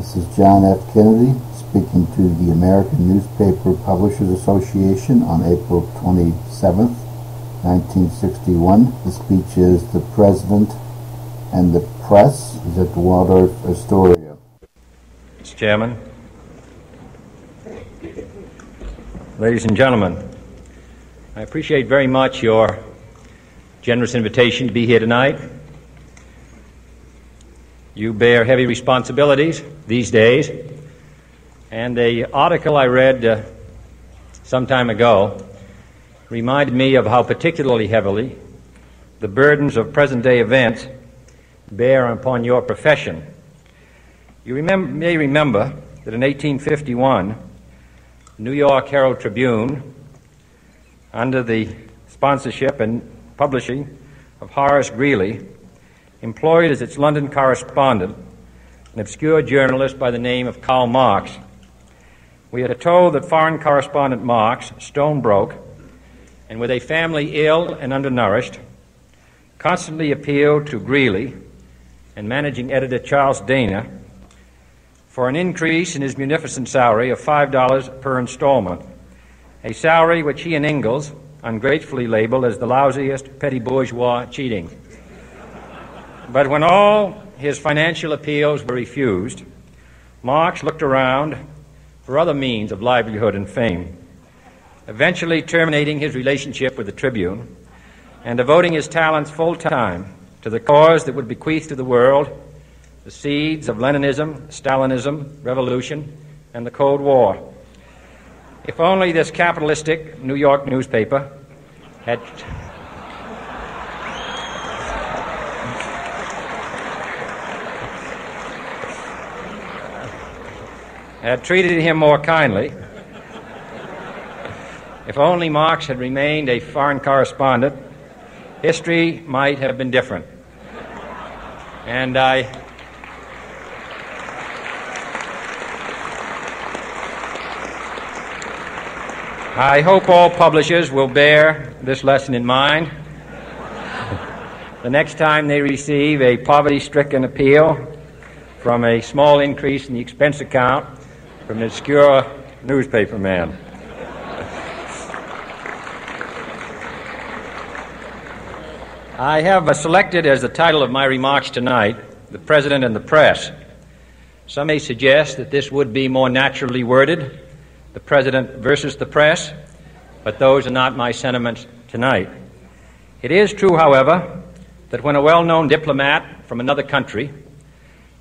This is John F. Kennedy speaking to the American Newspaper Publishers Association on April 27th, 1961. The speech is "The President and the Press" is at the Waldorf Astoria. Mr. Chairman, ladies and gentlemen, I appreciate very much your generous invitation to be here tonight. You bear heavy responsibilities these days, and the article I read some time ago reminded me of how particularly heavily the burdens of present-day events bear upon your profession. You may remember that in 1851, the New York Herald Tribune, under the sponsorship and publishing of Horace Greeley, employed as its London correspondent an obscure journalist by the name of Karl Marx. We are told that foreign correspondent Marx, stone broke, and with a family ill and undernourished, constantly appealed to Greeley and managing editor Charles Dana for an increase in his munificent salary of $5 per installment, a salary which he and Ingalls ungratefully labeled as the lousiest petty bourgeois cheating. But when all his financial appeals were refused, Marx looked around for other means of livelihood and fame, eventually terminating his relationship with the Tribune and devoting his talents full-time to the cause that would bequeath to the world the seeds of Leninism, Stalinism, revolution, and the Cold War. If only this capitalistic New York newspaper had treated him more kindly, if only Marx had remained a foreign correspondent, history might have been different. And I hope all publishers will bear this lesson in mind the next time they receive a poverty-stricken appeal from a small increase in the expense account from an obscure newspaper man. I have selected as the title of my remarks tonight, "The President and the Press." Some may suggest that this would be more naturally worded, "The President versus the Press," but those are not my sentiments tonight. It is true, however, that when a well-known diplomat from another country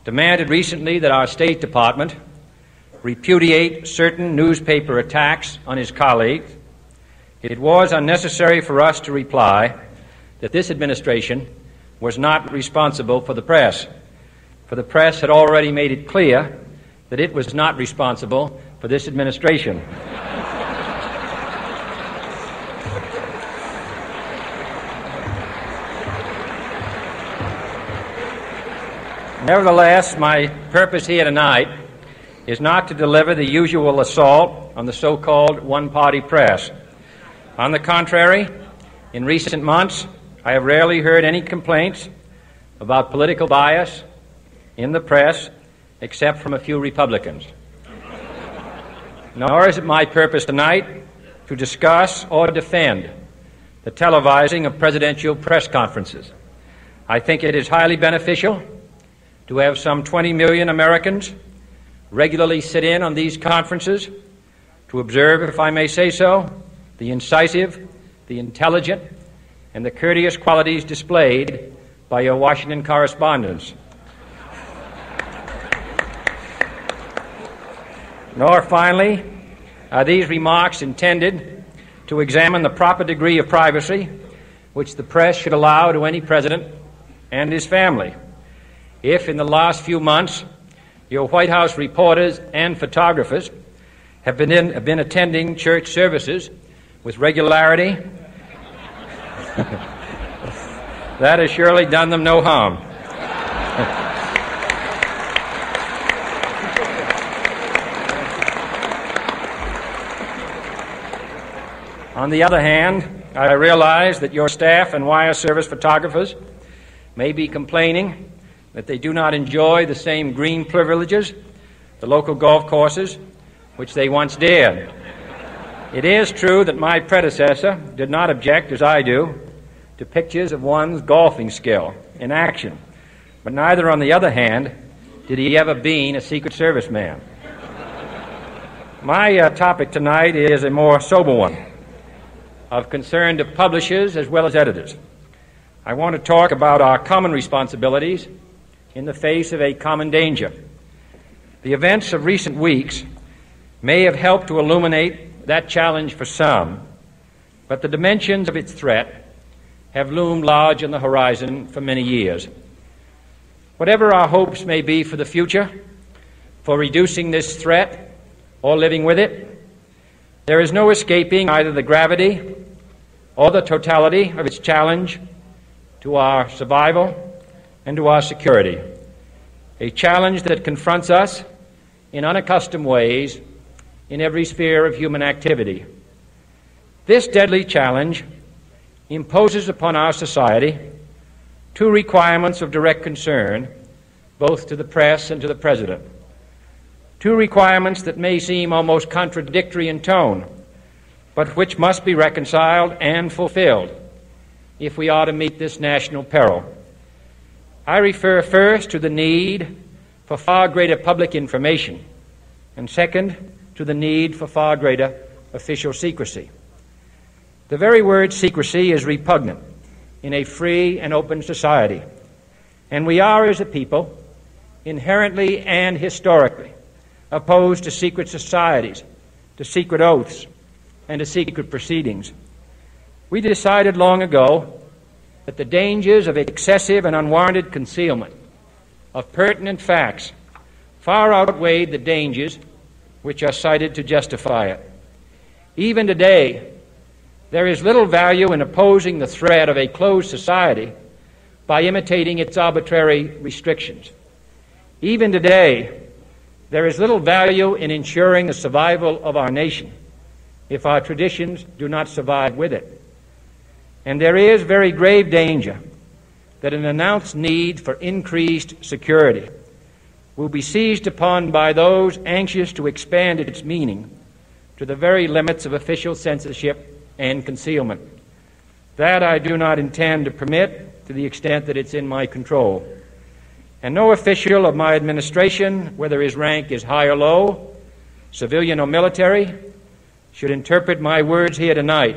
demanded recently that our State Department repudiate certain newspaper attacks on his colleagues, it was unnecessary for us to reply that this administration was not responsible for the press, for the press had already made it clear that it was not responsible for this administration. Nevertheless, my purpose here tonight is not to deliver the usual assault on the so-called one-party press. On the contrary, in recent months, I have rarely heard any complaints about political bias in the press except from a few Republicans. Nor is it my purpose tonight to discuss or defend the televising of presidential press conferences. I think it is highly beneficial to have some 20 million Americans regularly sit in on these conferences to observe, if I may say so, the incisive, the intelligent, and the courteous qualities displayed by your Washington correspondents. Nor, finally, are these remarks intended to examine the proper degree of privacy which the press should allow to any president and his family. If, in the last few months, your White House reporters and photographers have been attending church services with regularity, that has surely done them no harm. On the other hand, I realize that your staff and wire service photographers may be complaining that they do not enjoy the same green privileges the local golf courses, which they once dared. It is true that my predecessor did not object, as I do, to pictures of one's golfing skill in action, but neither, on the other hand, did he ever be a Secret Service man. My topic tonight is a more sober one, of concern to publishers as well as editors. I want to talk about our common responsibilities in the face of a common danger. The events of recent weeks may have helped to illuminate that challenge for some, but the dimensions of its threat have loomed large on the horizon for many years. Whatever our hopes may be for the future, for reducing this threat or living with it, there is no escaping either the gravity or the totality of its challenge to our survival and to our security, a challenge that confronts us in unaccustomed ways in every sphere of human activity. This deadly challenge imposes upon our society two requirements of direct concern, both to the press and to the President. Two requirements that may seem almost contradictory in tone, but which must be reconciled and fulfilled if we are to meet this national peril. I refer first to the need for far greater public information, and second, to the need for far greater official secrecy. The very word secrecy is repugnant in a free and open society, and we are, as a people, inherently and historically opposed to secret societies, to secret oaths, and to secret proceedings. We decided long ago that the dangers of excessive and unwarranted concealment of pertinent facts far outweighed the dangers which are cited to justify it. Even today, there is little value in opposing the threat of a closed society by imitating its arbitrary restrictions. Even today, there is little value in ensuring the survival of our nation if our traditions do not survive with it. And there is very grave danger that an announced need for increased security will be seized upon by those anxious to expand its meaning to the very limits of official censorship and concealment. That I do not intend to permit to the extent that it's in my control. And no official of my administration, whether his rank is high or low, civilian or military, should interpret my words here tonight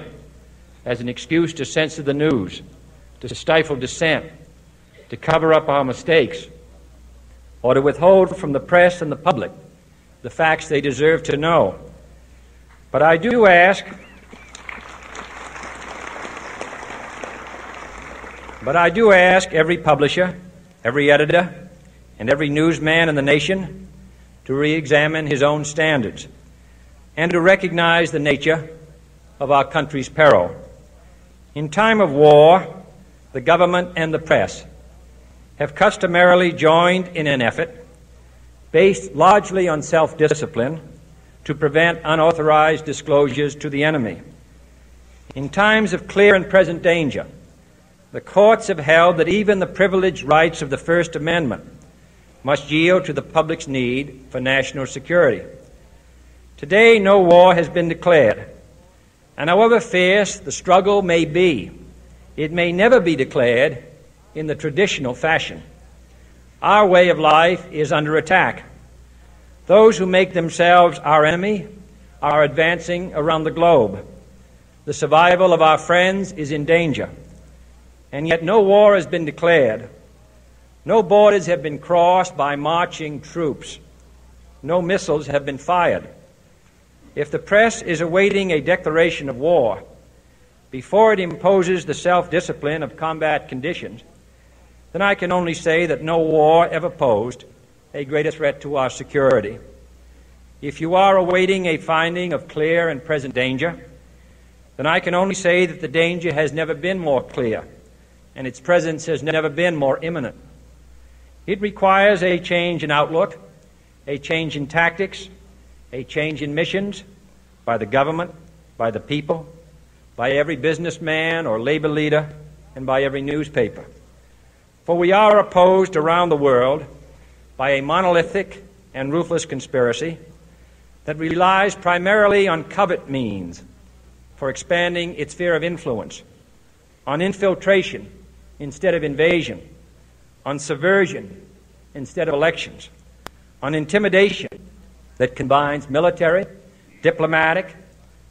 as an excuse to censor the news, to stifle dissent, to cover up our mistakes, or to withhold from the press and the public the facts they deserve to know. But I do ask every publisher, every editor, and every newsman in the nation to re-examine his own standards and to recognize the nature of our country's peril. In time of war, the government and the press have customarily joined in an effort based largely on self-discipline to prevent unauthorized disclosures to the enemy. In times of clear and present danger, the courts have held that even the privileged rights of the First Amendment must yield to the public's need for national security. Today, no war has been declared, and however fierce the struggle may be, it may never be declared in the traditional fashion. Our way of life is under attack. Those who make themselves our enemy are advancing around the globe. The survival of our friends is in danger. And yet no war has been declared. No borders have been crossed by marching troops. No missiles have been fired. If the press is awaiting a declaration of war before it imposes the self-discipline of combat conditions, then I can only say that no war ever posed a greater threat to our security. If you are awaiting a finding of clear and present danger, then I can only say that the danger has never been more clear, and its presence has never been more imminent. It requires a change in outlook, a change in tactics, a change in missions by the government, by the people, by every businessman or labor leader, and by every newspaper. For we are opposed around the world by a monolithic and ruthless conspiracy that relies primarily on covert means for expanding its sphere of influence, on infiltration instead of invasion, on subversion instead of elections, on intimidation that combines military, diplomatic,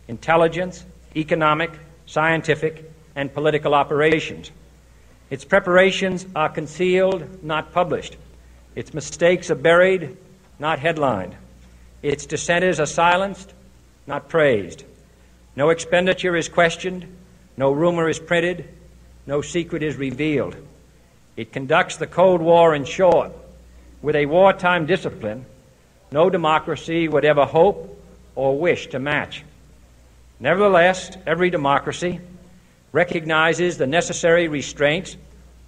intelligence, economic, scientific, and political operations. Its preparations are concealed, not published. Its mistakes are buried, not headlined. Its dissenters are silenced, not praised. No expenditure is questioned, no rumor is printed, no secret is revealed. It conducts the Cold War, in short, with a wartime discipline no democracy would ever hope or wish to match. Nevertheless, every democracy recognizes the necessary restraints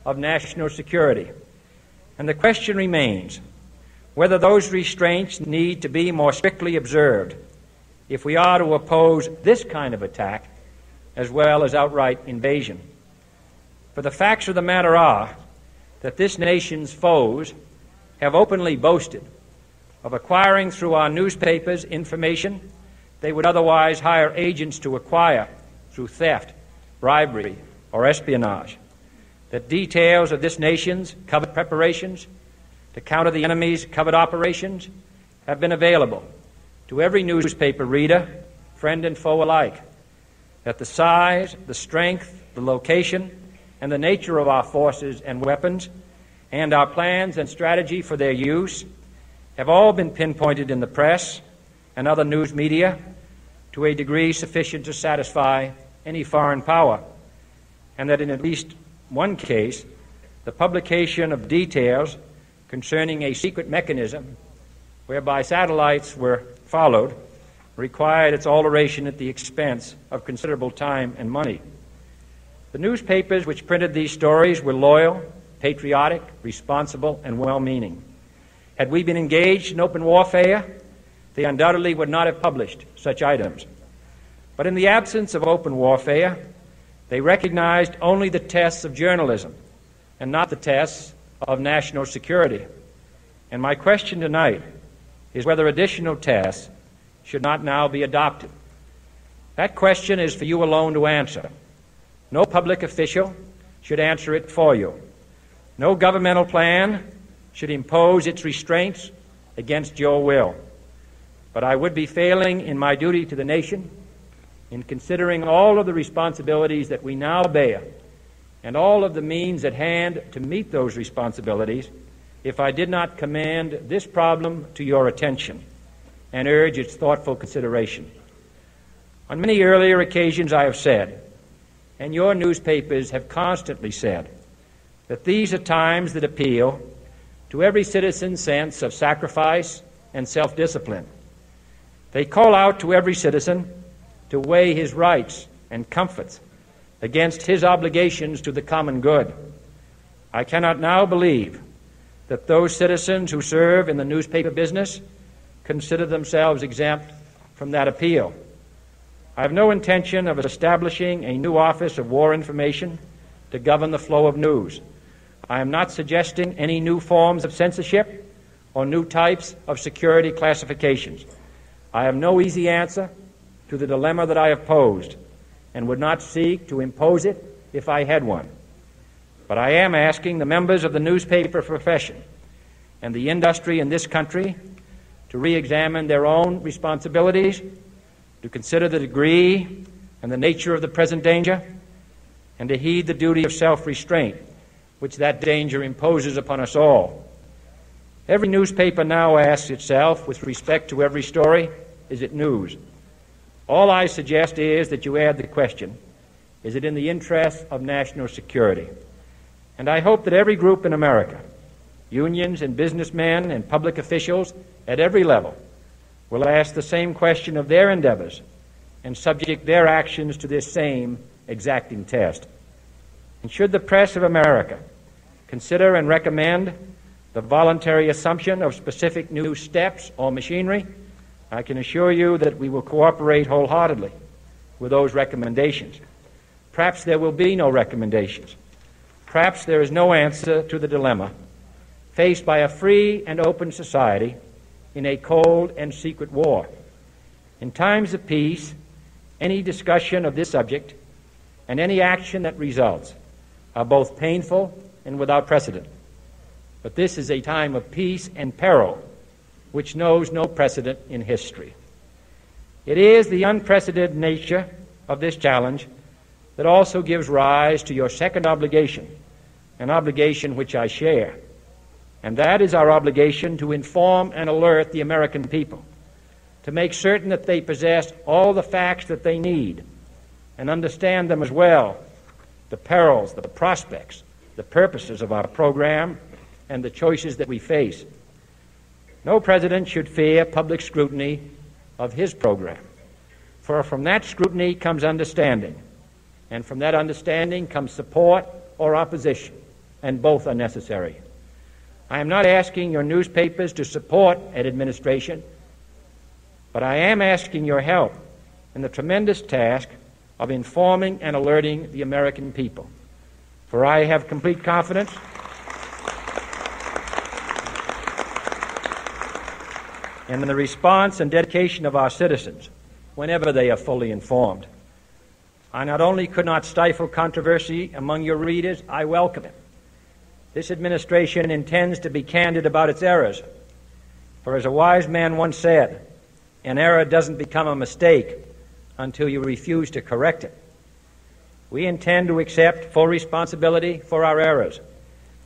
of national security, and the question remains whether those restraints need to be more strictly observed if we are to oppose this kind of attack as well as outright invasion. For the facts of the matter are that this nation's foes have openly boasted of acquiring through our newspapers information they would otherwise hire agents to acquire through theft, bribery, or espionage. That details of this nation's covert preparations to counter the enemy's covert operations have been available to every newspaper reader, friend and foe alike. That the size, the strength, the location, and the nature of our forces and weapons, and our plans and strategy for their use, have all been pinpointed in the press and other news media to a degree sufficient to satisfy any foreign power, and that in at least one case, the publication of details concerning a secret mechanism whereby satellites were followed required its alteration at the expense of considerable time and money. The newspapers which printed these stories were loyal, patriotic, responsible, and well-meaning. Had we been engaged in open warfare, they undoubtedly would not have published such items. But in the absence of open warfare, they recognized only the tests of journalism and not the tests of national security. And my question tonight is whether additional tests should not now be adopted. That question is for you alone to answer. No public official should answer it for you. No governmental plan should impose its restraints against your will. But I would be failing in my duty to the nation in considering all of the responsibilities that we now bear and all of the means at hand to meet those responsibilities if I did not commend this problem to your attention and urge its thoughtful consideration. On many earlier occasions I have said, and your newspapers have constantly said, that these are times that appeal to every citizen's sense of sacrifice and self-discipline. They call out to every citizen to weigh his rights and comforts against his obligations to the common good. I cannot now believe that those citizens who serve in the newspaper business consider themselves exempt from that appeal. I have no intention of establishing a new office of war information to govern the flow of news. I am not suggesting any new forms of censorship or new types of security classifications. I have no easy answer to the dilemma that I have posed and would not seek to impose it if I had one. But I am asking the members of the newspaper profession and the industry in this country to re-examine their own responsibilities, to consider the degree and the nature of the present danger, and to heed the duty of self-restraint which that danger imposes upon us all. Every newspaper now asks itself, with respect to every story, is it news? All I suggest is that you add the question, is it in the interest of national security? And I hope that every group in America, unions and businessmen and public officials at every level, will ask the same question of their endeavors and subject their actions to this same exacting test. And should the press of America consider and recommend the voluntary assumption of specific new steps or machinery, I can assure you that we will cooperate wholeheartedly with those recommendations. Perhaps there will be no recommendations. Perhaps there is no answer to the dilemma faced by a free and open society in a cold and secret war. In times of peace, any discussion of this subject and any action that results are both painful and without precedent. But this is a time of peace and peril, which knows no precedent in history. It is the unprecedented nature of this challenge that also gives rise to your second obligation, an obligation which I share, and that is our obligation to inform and alert the American people, to make certain that they possess all the facts that they need and understand them as well, the perils, the prospects, the purposes of our program, and the choices that we face. No president should fear public scrutiny of his program, for from that scrutiny comes understanding, and from that understanding comes support or opposition, and both are necessary. I am not asking your newspapers to support an administration, but I am asking your help in the tremendous task of informing and alerting the American people. For I have complete confidence in the response and dedication of our citizens whenever they are fully informed. I not only could not stifle controversy among your readers, I welcome it. This administration intends to be candid about its errors. For as a wise man once said, an error doesn't become a mistake until you refuse to correct it. We intend to accept full responsibility for our errors,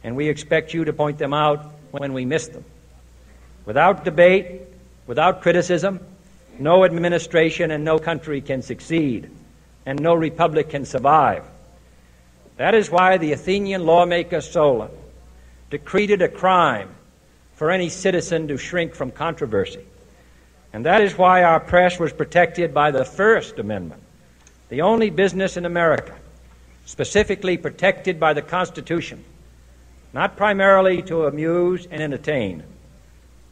and we expect you to point them out when we miss them. Without debate, without criticism, no administration and no country can succeed, and no republic can survive. That is why the Athenian lawmaker Solon decreed it a crime for any citizen to shrink from controversy. And that is why our press was protected by the First Amendment, the only business in America specifically protected by the Constitution, not primarily to amuse and entertain,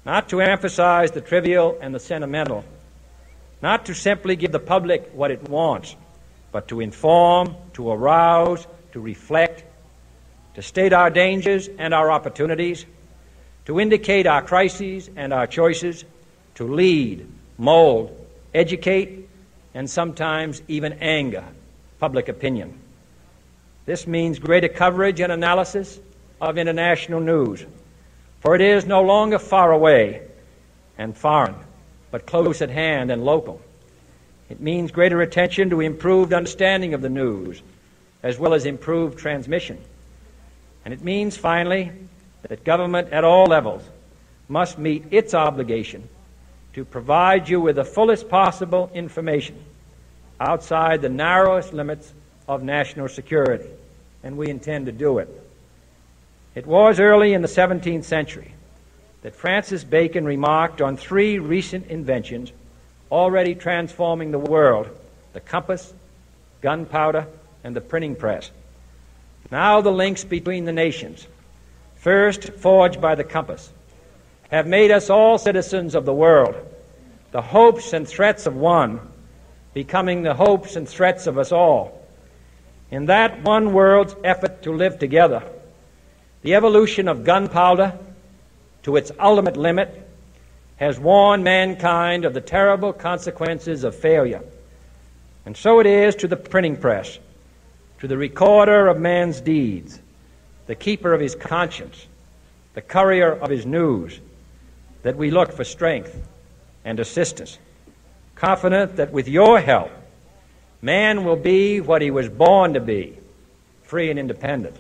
not to emphasize the trivial and the sentimental, not to simply give the public what it wants, but to inform, to arouse, to reflect, to state our dangers and our opportunities, to indicate our crises and our choices, to lead, mold, educate, and sometimes even anger public opinion. This means greater coverage and analysis of international news, for it is no longer far away and foreign, but close at hand and local. It means greater attention to improved understanding of the news, as well as improved transmission. And it means, finally, that government at all levels must meet its obligation to provide you with the fullest possible information outside the narrowest limits of national security, and we intend to do it. It was early in the 17th century that Francis Bacon remarked on three recent inventions already transforming the world: the compass, gunpowder, and the printing press. Now the links between the nations, first forged by the compass, have made us all citizens of the world, the hopes and threats of one becoming the hopes and threats of us all. In that one world's effort to live together, the evolution of gunpowder to its ultimate limit has warned mankind of the terrible consequences of failure. And so it is to the printing press, to the recorder of man's deeds, the keeper of his conscience, the courier of his news, that we look for strength and assistance, confident that with your help, man will be what he was born to be, free and independent.